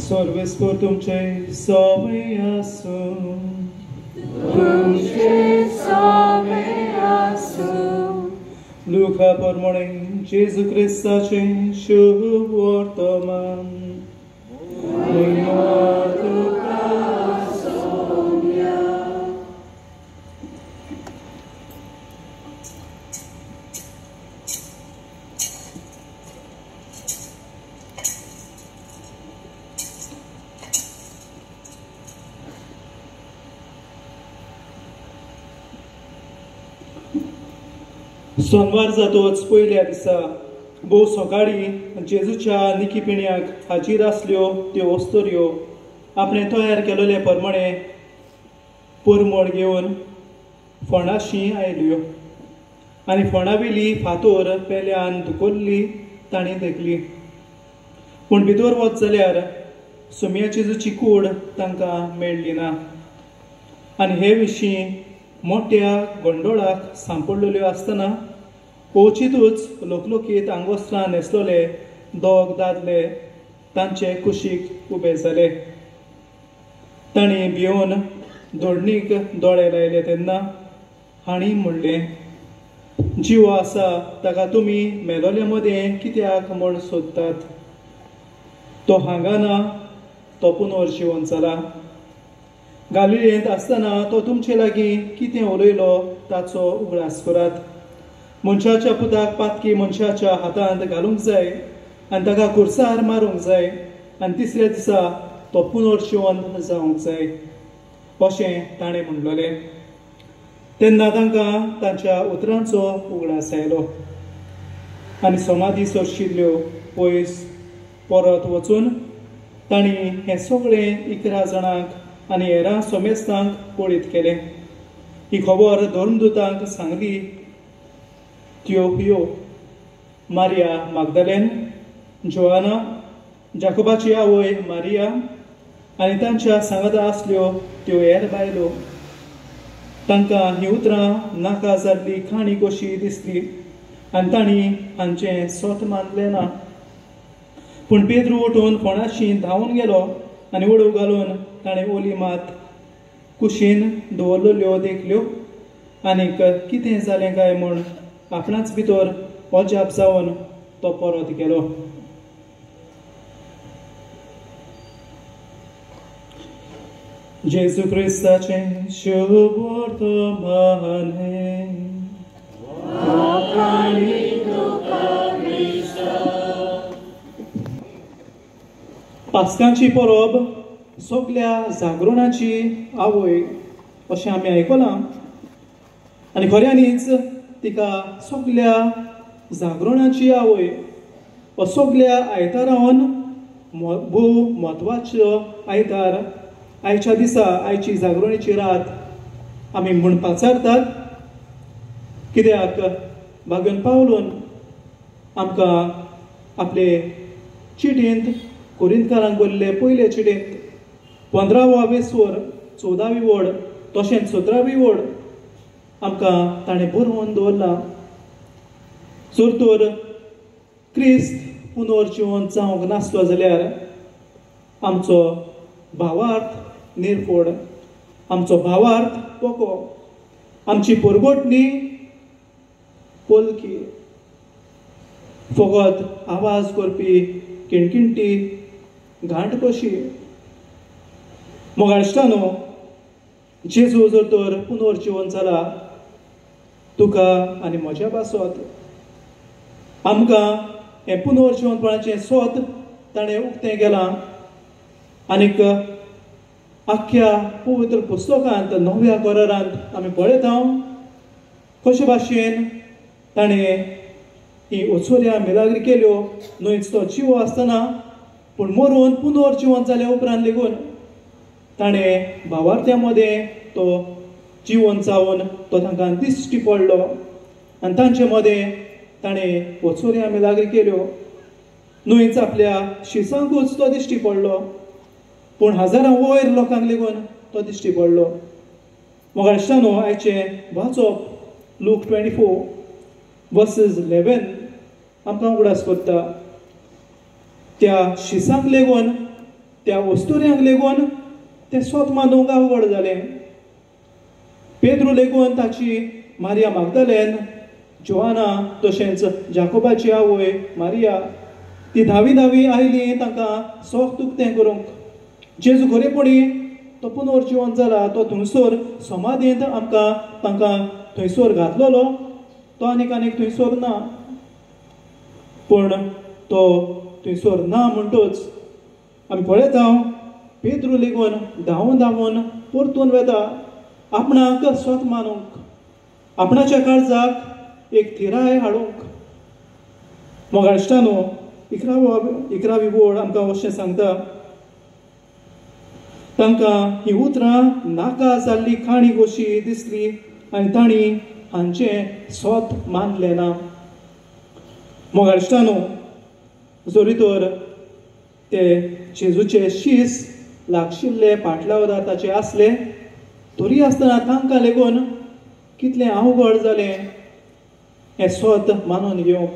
सर्वेस्पर तुमचे सवय आसूं लुका प्रमाणे जेजू क्रिस्ताचे शुभ वर्तमान सोनवार जातोच पयल्या दिसा भोव सकाळी जेजूच्या निकी पिण्याक हाजीर आसल्यो त्यो वस्तुर्यो आपणे तयार केलेले प्रमाणे परमळ घेवन फोंडाशी आयल्यो आनी फोंडावेली फातर पेल्यान धुकल्ली ताणी देखली. पूण भितर वच जाल्यार सुम्या जेजूची कूड तांकां मेळ्ळी ना. आनी हे विशीं मोठ्या गोंडोळाक सांपडलेल्यो आसतना ओचितूच लोकलोकीत आंगवस्त्रां न्हेसलोले दोग दादले तांचे कुशीक उबे जाले. तांणी भिवून दोडणीक दोळे लायले तेन्ना हांणी म्हणलें, जीव आसा ताका तुमी मेलोल्या मदें कित्याक म्हूण सोदतात? तो हांगा ना, तो पुनर्जीवन जाला. गालिलेंत आसतना तो तुमचे लागीं कितें उलयलो ताचो उगडास करात. मनशाच्या पुताक पातकी मनशाच्या हातांत घालूंक जाय आनी ताका खुर्सार मारूंक जाय आनी तिसऱ्या दिसा तो पुनर्जीवन जावंक जाय अशें ताणें म्हणलेलें. तेन्ना तांकां तांच्या उतरांचो उगडास आयलो आनी समाधी सरशिल्ल्यो पयस परत वचून तांणी हें सगळें 11 जाणांक आनी हेरां सोमेस्तांक पळीत केलें. ही खबर धर्मदूतांक सांगली. त्यो मारिया मागदलेन, जोआना, जाकोबाची आवय मारिया आनी तांच्या सांगाता आसल्यो त्यो हेर बायलो. तांकां ही उतरां नाका जाल्ली खाणी कशी दिसली आनी तांणी हांचें सोत मानलें ना. पूण पेद्रू उठून फोंडाशी धांवून गेलो आनी वडू घालून ताणें ओली मात कुशीन दवरलेल्यो देखल्यो आनीक कितें जालें काय म्हूण आपणाच भितर अजाप जावन तो परत गेलो. जेजू क्रिस्ताचे शुभ वर्तमान पास्कांची परब सगळ्या जागरणाची आवय अशें आमी आयकलां आनी खऱ्यांनीच तिका सगळ्या जागरणाची आवय व सगळ्या आयतारावन भोव म्हत्वाचो आयतार आयच्या दिसा आयची जागरणेची रात आमी म्हणपाक जातात. कित्याक भाग्यन पावलून आमकां आपले चिटींत कोरिंतकारांक बरयल्ले पयले चिटींत 15वा वेसवर 14वी वड तशेंच 17वी वड आमकां ताणें बरोवन दवरला. जर तर क्रिस्त पुनर्जीवन जावंक नासलो जाल्यार आमचो भावार्थ निर्फोड, आमचो भावार्थ पोको, आमची परगोटणी पलकी, फकत आवाज करपी किणकिणटी घांट कशी. मोगाळश्टानो, जेजू जर तर पुनर्जीवन जाला तुका आनी म्हज्या पासत आमकां हें पुनर्जीवनपणाचें सोत ताणें उक्तें केलां आनीक आख्ख्या पवित्र पुस्तकांत नव्या करारांत आमी पळयता कशे भाशेन ताणें ही ओचोऱ्या मिलाग्री केल्यो. न्हयच तो जीव आसतना पूण मरून पुनर्जीवन जाल्या उपरांत लेगून ताणें भावार्थ्या मदें तो जीवन जावन तो तांकां दिश्टी पडलो आनी तांचे मदें ताणें ओचोऱ्या मिलाग्री केल्यो. न्हयच आपल्या शिसांकूच तो दिश्टी पडलो पूण हजारां वयर लोकांक लेगून तो दिश्टी पडलो. मोगाळश्टानो, आयचें वाचप लूक 24:11 आमकां उगडास करता. त्या शिसांक लेगून त्या वस्तुऱ्यांक लेगून ते स्वत मानूंक अवघड जालें. पेद्रू लेगून ताची मारिया मागदलेन, जोआना तशेंच जाकोबाची आवय मारिया ती धावी आयली तांकां सोख दुखतें करूंक. जेजू खरेपणी तो पुनर्जीवन जाला, तो थंयसर समाधींत आमकां तांकां थंयसर घातलेलो, तो आनीक थंयसर ना. पूण तो थंयसर ना म्हणटच आमी पळयता पेद्रू लेगून धांवून परतून वेता आपणाक स्वत मानूंक, आपणाच्या काळजाक एक थिराय हाडूंक. मोगाळिश्टांनो, 11वी ओळ आमकां अशें सांगता, तांकां ही उतरां नाका जाल्ली काणी कशी दिसली आनी तांणी हांचें स्वत मानलें ना. मोगाळिश्टांनो, जोरी तर ते जेजूचे शीस लागशिल्ले पाटलावर ताचे आसले, तरी आसतना तांकां लेगून कितलें अवघड जालें हें स्वत मानून घेवंक.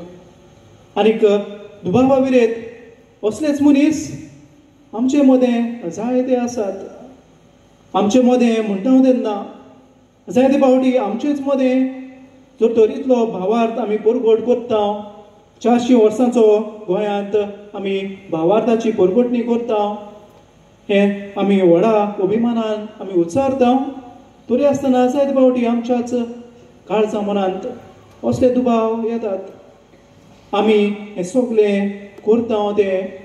आनीक दुबावा विरेत असलेच मनीस आमचे मदें जायते आसात. आमचे मदें म्हणटा तेन्ना जायते फावटी आमचेच मदें जर तर इतलो भावार्थ आमी परगट करता, 400 वर्सांचो गोंयांत आमी भावार्थाची परगटणी करता, हें आमी व्हडा अभिमानान आमी उच्चारता, तरी आसतना जायते फावटी आमच्याच काळजा मनांत असले दुबाव येतात. आमी हें सगळें करता तें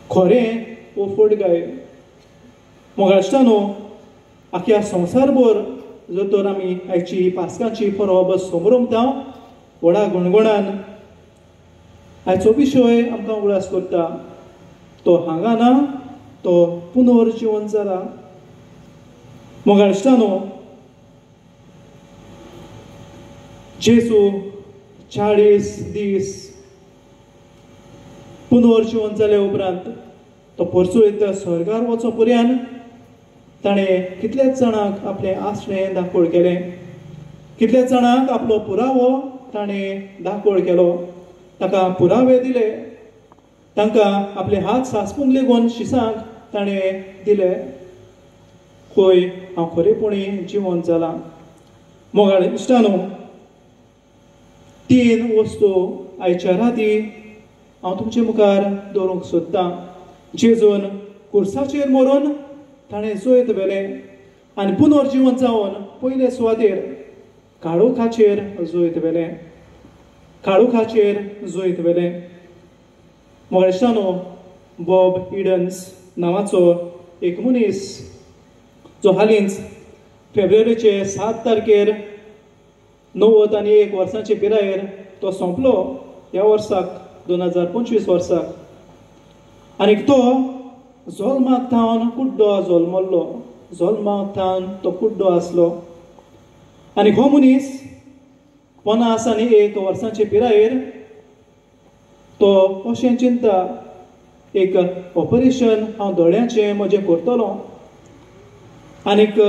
खरें वो फटगाय. मोगाळिश्टांनो, आख्या संवसारभर जर तर आमी हाची पास्कांची परब समरमता व्हडा गणगणान, हाचो विशय आमकां उगडास करता. तो हांगा ना, तो पुनर्जीवन जाला. मोगाळिश्टांनो, जेजू 40 दीस पुनर्जीवन जाले उपरांत तो परसूत स्वर्गार वचो पर्यंत ताणें कितलेच जाणांक आपलें आसणें दाखोळ केलें. कितलेच जाणांक आपलो पुरावो ताणें दाखोळ केलो, ताका पुरावे दिले, तांकां आपले हात सांसपूंक लेगून शिसांक ताणें दिले. पळय, हांव खरेपणी जिवंत जाला. मोगाळिश्टांनो, 3 वस्तू आयच्या राती हांव तुमचे मुखार दवरूंक सोदतां. जेजून कुर्साचेर मरून ताणें जैत व्हेलें आनी पुनर्जीवन जावन पयले सुवातेर काळोखाचेर जैत व्हेलें. काळोखाचेर जैत व्हेलें. मोगाळिश्टांनो, बॉब इडन्स नांवाचो एक मनीस जो हालींच फेब्रुवारीचे 7 तारखेर 91 वर्सांचे पिरायेर तो सोंपलो ह्या वर्साक 2025 वर्साक. आनीक तो जल्माक थावन कुड्डो जल्मल्लो, जल्माक थावन तो कुड्डो आसलो. आनी हो मनीस 51 वर्सांचे पिरायेर तो अशें चिंता, एक ऑपरेशन हांव दोळ्याचें म्हजें करतलों आनीक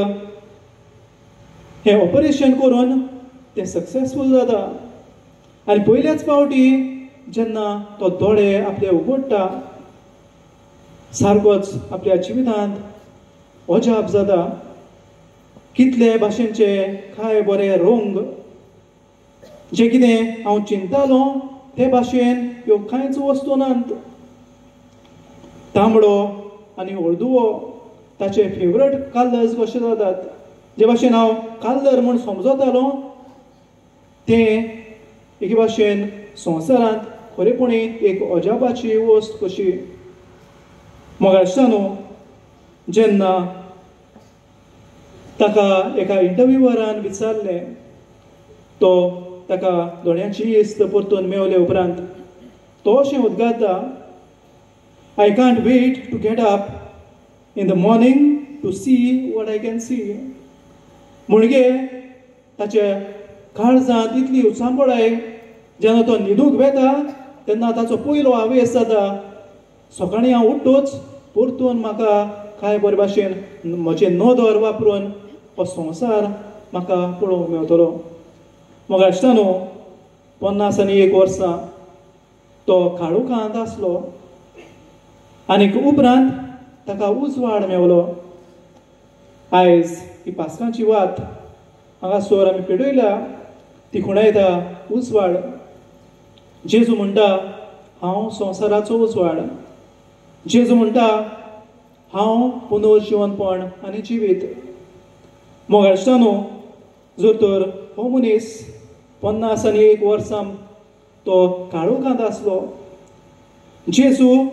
हें ऑपरेशन करून तें सक्सेसफूल जाता. आनी पयल्याच फावटी जेन्ना तो दोळे आपले उगडटा, सारकोच आपल्या जिवितांत अजाप जाता. कितले भाशेचे कांय बरे रंग, जे कितें हांव चिंतालो ते भाशेन ह्यो कांयच वस्तू नात. तांबडो आनी हळदुवो ताचे फेवरेट कलर्स कशे जातात, जे भाशेन हांव कलर म्हूण समजतालो, ते एके भाशेन संवसारांत खरेपणी एक अजापाची वस्त कशी. मोगाळिश्टांनो, जेन्ना ताका एका इंटरव्यूवरान विचारलें, तो ताका दोळ्यांची इस्त परतून मेवले उपरांत तो अशें उद्गारता, I can't wait to get up in the morning to see what I can see. म्हणजे ताचे काळजांत इतली उचांबळाय, जेन्ना तो न्हिदूंक वेता तेन्ना ताचो पयलो आवेश जाता, सकाळीं हांव उठ्ठोच परतून म्हाका कांय बरे भाशेन म्हजें नदर वापरून हो संवसार म्हाका पळोवंक मेवतलो. मोगाळिश्टांनो, 51 वर्सां तो काळोखांत आसलो आनीक उपरांत ताका उजवाड मेवलो. आयज ही पासकांची वात हांगासर आमी पेटयल्या ती खुणायता उजवाड. जेजू म्हणटा हांव संवसाराचो उजवाड. जेजू म्हणटा हांव पुनर्जिवनपण आनी जिवीत. मोगाळिश्टांनो, जर तर हो मनीस 51 वर्सां तो काळोखांत आसलो, जेजू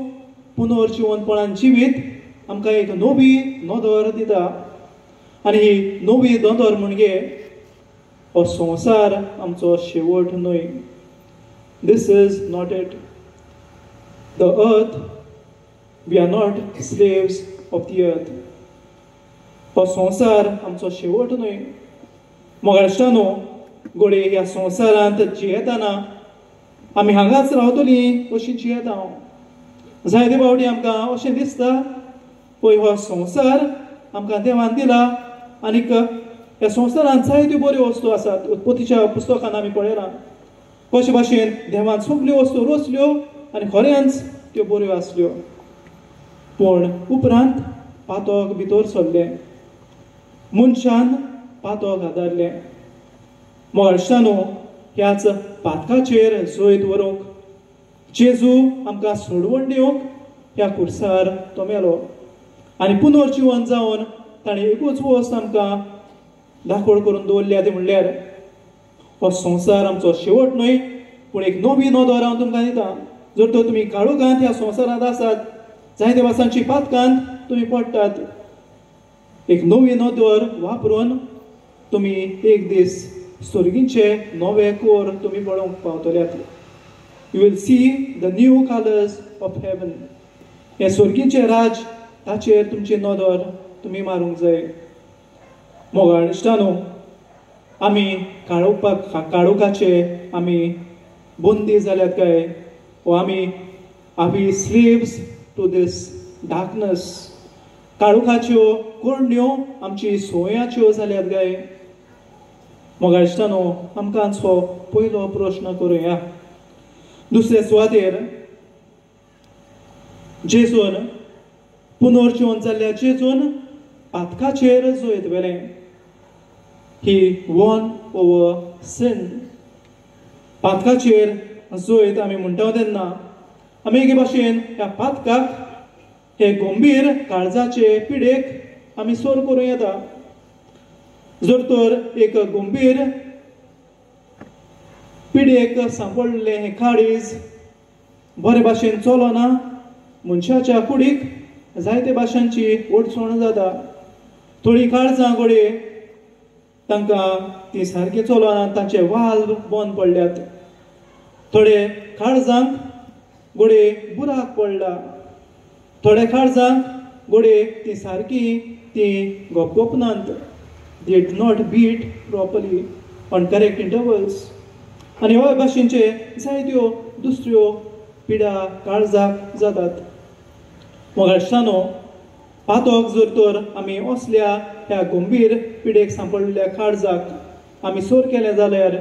पुनर्जिवनपणान जिवीत आमकां एक नवी नदर दिता. आनी ही नवी नदर म्हणजे हो संवसार आमचो शेवट न्हय. This is not it. The earth, we are not slaves of the earth. हो संवसार आमचो शेवट न्हय. मोगाळिश्टांनो, घोडे ह्या संवसारांत जियेतना आमी हांगाच रावतलीं अशीं जियेता हांव. जायते फावटी आमकां अशें दिसता पळय हो संवसार आमकां देवान दिला आनीक ह्या संवसारांत जायत्यो बऱ्यो वस्तू आसात. उत्पत्तीच्या पुस्तकांत आमी पळयलां कशे भाशेन देवान सगल्यो वस्तू रचल्यो आनी खरेंच त्यो बऱ्यो आसल्यो. पूण उपरांत पातोक भितर सरलें, मनशान पातोक आदारलें. मोगाळिश्टांनो, ह्याच पातकाचेर जैत व्हरूंक जेजू आमकां सोडवण दिवंक ह्या खुर्सार तो मेलो. आनी पुनर्जिवन जावन ताणें एकूच वस्त आमकां दाखोड करून दवरल्या ती म्हणल्यार हो संवसार आमचो शेवट न्हय, पूण एक नवी नदर हांव तुमकां दिता. जर तर तुमी काळोखांत ह्या संवसारांत आसात, जायते वर्सांची पातकांत तुमी पडटात, एक नवी नदर वापरून तुमी एक दीस स्वर्गींचे नवे कोर तुमी पळोवंक पावतल्यात. You will see the new colours of heaven. हे स्वर्गींचे राज ताचेर तुमची नदर तुमी मारूंक जाय. मोगाळिश्टांनो, आमी काळोखाचे आमी बंदी जाल्यात काय, वा आमी स्लेव्स टू दीस डार्कनेस. काळोखाच्यो कोडण्यो आमची सोयाच्यो जाल्यात काय. मोगाळिश्टांनो, आमकां हो पयलो प्रश्न करुया. दुसरे सुवातेर जेजून पुनर्जिवन जाल्ल्या जेजून पातकाचेर जैत व्हेलें. ही won over sin. पातकाचेर जैत आमी म्हणटा तेन्ना आमी एके भाशेन ह्या पातकाक हे गंभीर काळजाचे पिडेक आमी सोर करूं येता. जर तर एक गंभीर पिडेक सांपडलें हें काळीज बरे भाशेन चलना, मनशाच्या कुडीक जायते भाशेची अडचण जाता. थोडी काळजां घोडये तांकां ती सारकी चलना, तांचे वाल्व बंद पडल्यात. थोडे काळजांक घोडये बुराक पडला. थोडे काळजांक घोडये ती सारकी ती गोपनांत. They do not beat properly on correct intervals. आनी ह्या भाशेचे जायत्यो दुसऱ्यो पिडा काळजाक जातात. मोगाळिश्टांनो, पातोक जर तर आमी असल्या ह्या गंभीर पिडेक सांपडलेल्या काळजाक आमी सोर केलें जाल्यार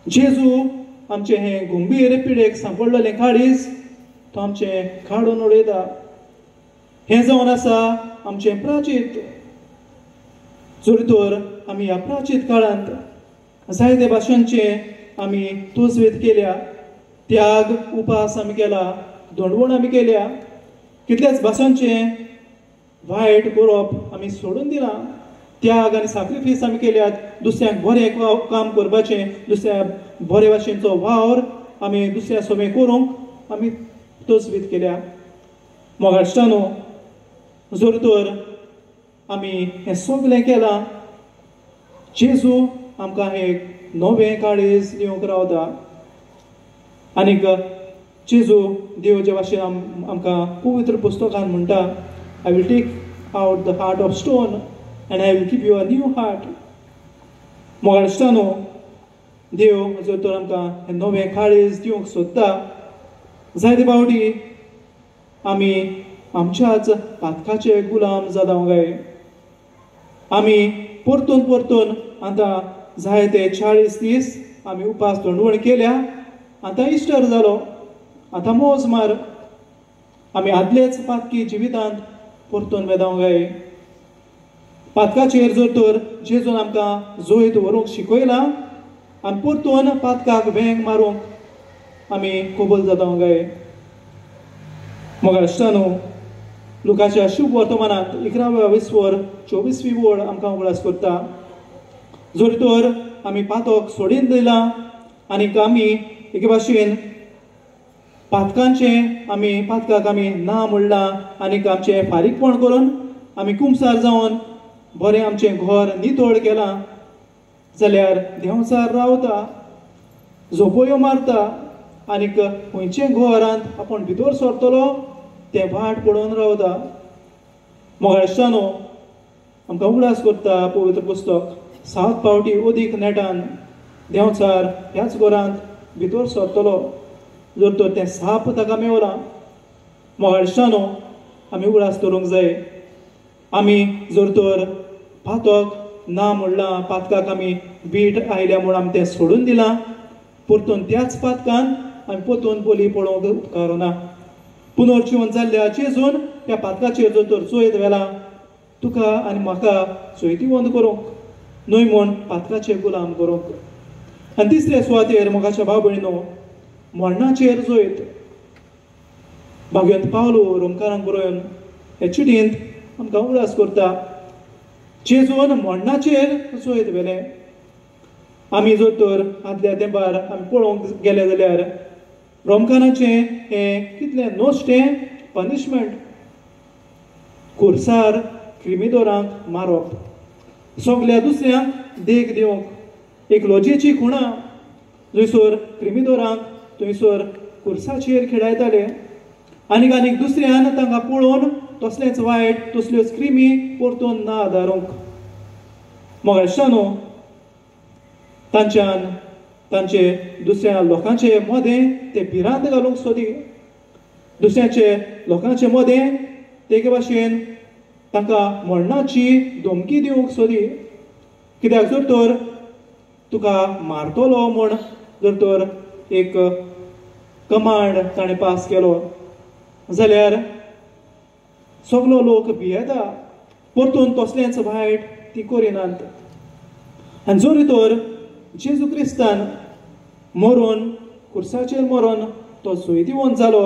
जेजू आमचे हे गंभीर पिडेक सांपडलेलें काळीज तो आमचें काडून उडयता. हें जावन आसा आमचें प्राचीत. जर तर आमी ह्या प्राचीत काळांत जायते भाशेंचे आमी तोजवीत केल्या, त्याग उपास आमी केला, दंडवण आमी केल्या, कितल्याच भाशेंचे वायट करप आमी सोडून दिलां, त्याग आनी सॅक्रिफायस आमी केल्यात, दुसऱ्यांक बरें काम करपाचें, दुसऱ्या बरे भाशेचो वावर आमी दुसऱ्या सोबे करूंक आमी तोजवीत केल्या. मोगाळिश्टांनो, जर तर आमी हें सगळें केलां, जेजू आमकां एक नवें काळीज दिवंक रावता. आनीक जेजू देव जे भाशेन आमकां पवित्र पुस्तकांत म्हणटा, I will take out the heart of stone and I will give you a new heart. मोगाळिश्टांनो, देव जर तर आमकां हें नवें काळीज दिवंक सोदता, जायते फावटी आमी आमच्याच पातकाचे गुलाम जावंक जाय. आमी परतून परतून आतां जायते 40 दीस आमी उपास दंडवण केल्या, आतां इस्टर जालो, आतां मोज मार. आमी आदलेच पातकी जिवितांत परतून वेदांक जाय. पातकाचेर जर तर जेजून आमकां जोयत व्हरूंक शिकयलां आनी परतून पातकाक वेंग मारूंक आमी कबूल जावंक जाय. मग अश्टानू लुकाच्या शुभ वर्तमानांत 11:24 वळ आमकां उगडास करता. जर तर आमी पातक सोडून दिलां आनीक आमी एके भाशेन पातकाक आमी ना म्हणलां आनीक आमचें फारीकपण करून आमी कुमसार जावन बरें आमचें घर नितळ केलां जाल्यार देंवचार रावता, झोपयो मारता आनीक खंयचें घरांत आपूण भितर सरतलो तें वाट पळोवन रावता. मोगाळश्टानो आमकां उगडास करता पवित्र पुस्तक 7 फावटी अदीक नेटान देंवचार ह्याच घरांत भितर सरतलो जर तर तें साप ताका मेवलां. मोगाळश्टानो आमी उगडास करूंक जाय. आमी जर तर पातक ना म्हणलां, पातकाक आमी वीट आयल्या म्हूण आमी तें सोडून दिलां, परतून त्याच पातकान आमी परतून बली पळोवंक उपकारना. पुनर्जीवन जाल्ल्या जेजून त्या पातकाचेर जर तर चोयत वेला तुका आनी म्हाका चोयतीवंत करूंक, न्हय म्हूण पातकाचे गुलाम करूंक. आनी तिसरे सुवातेर मोगाच्या भाव भयणीनो, मरणाचेर जोयत. भाग्यवंत पावलो रोमकारांक बरोवन हे चिडींत आमकां उगडास करता. जेजून मरणाचेर जोयत वेलें. आमी जर तर आदल्या तेंपार आमी पळोवंक गेले जाल्यार रोमकारांचें हें कितलें नोश्टें पनिशमेंट. खुर्सार क्रिमिदोरांक मारप, सगल्या दुसऱ्यांक देख दिवंक, एक लॉजेची खुणां जंयसर क्रिमिदोरांक थंयसर खुर्साचेर खेळायताले आनीक दुसऱ्यान तांकां पळोवन तसलेंच वायट तसल्योच क्रिमी परतून ना धारूंक. मोगाळश्टानो तांचे दुसऱ्या लोकांचे मदें ते भिरांत घालूंक सोदी, दुसऱ्याचे लोकांचे मदें ते एके भाशेन तांकां मरणाची धमकी दिवंक सोदी. कित्याक जर तर तुका मारतलो म्हूण जर तर एक कमांड ताणें पास केलो जाल्यार सगलो लोक भियेता, परतून तसलेंच वायट ती करिनात. आनी जर तर जेजू क्रिस्तान मरून खुर्साचेर मरून तो सोयतीवंत जालो,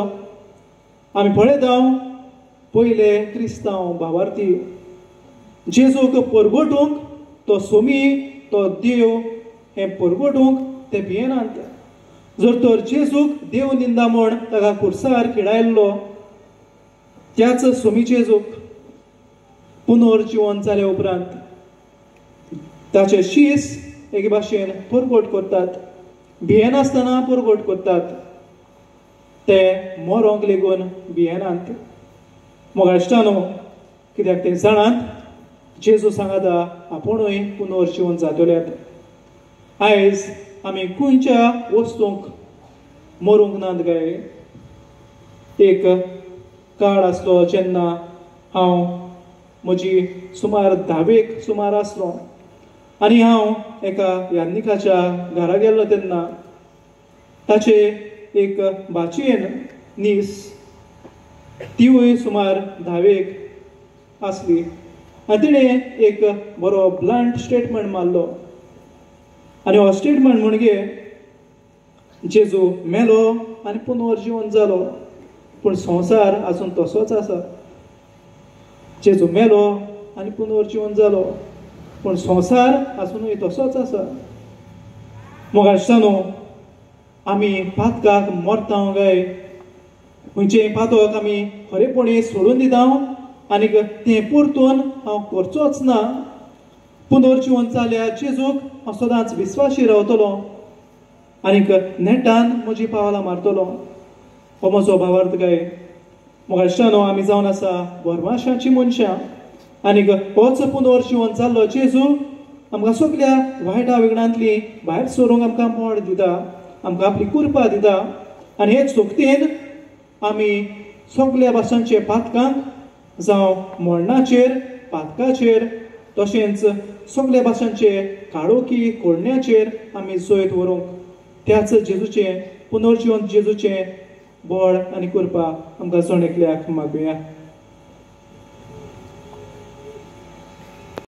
आमी पळयता पयले क्रिस्तांव भावार्थी जेजूक परगटूंक तो सोमी तो देव हें परगटूंक ते भियेनात. जर तर जेजूक देव निंदा म्हूण ताका खुर्सार खिडायल्लो त्याच सोमी जेजूक पुनर्जीवन जाले उपरांत ताचे शीस एके भाशेन परगट करतात, भियेनासतना परगट करतात, ते मरोंक लेगून भियेनात. मोगाळश्टानो कित्याक ते जाणात जेजू सांगाता आपुणूय पुनर्जीवन जातल्यात. आयज आमी खंयच्या वस्तूंक मरूंक नात काय. एक काळ आसलो जेन्ना हांव म्हजी सुमार 10वेक सुमार आसलो आनी हांव एका यान्निकाच्या घरा गेल्लो तेन्ना ताचे एक भाचयेन नीस, तिवूय सुमार 10वेक आसली आनी तिणें एक बरो ब्लंट स्टेटमेंट मारलो आनी हो स्टेटमेंट म्हणजे जेजू मेलो आनी पुनर्जीवन जालो पूण संवसार आजून तसोच आसा. जेजू मेलो आनी पुनर्जीवन जालो पूण संवसार आजुनूय तसोच आसा. मोगाळश्टानो आमी पातकाक मरता काय खंयचें पातक आमी खरेपणी सोडून दिता आनीक तें परतून हांव करचोच ना. पुनर्जीवन जाल्यार जेजूक हांव सदांच विस्वासी रावतलो आनीक नेटान म्हजी पावलां मारतलो. हो म्हजो भावार्थ काय. मोगाळश्टानो आमी जावन आसा बोरमाशांची मनशां आनीक होच पुनर्जीवन जाल्लो जेजू आमकां सगल्या वायटा विघ्नांतली भायर सरूंक आमकां मोड दिता, आमकां आपली कृपा दिता आनी हे चुकतेन आमी सगल्या भाशांचे पातकांक जावं मरणाचेर पातकाचेर तशेंच सगल्या भाशांचे काळोखी कोडण्याचेर आमी जोयत व्हरूंक त्याच जेजूचें पुनर्जीवन जेजूचें बळ आनी कृपा आमकां सण एकल्याक मागुया.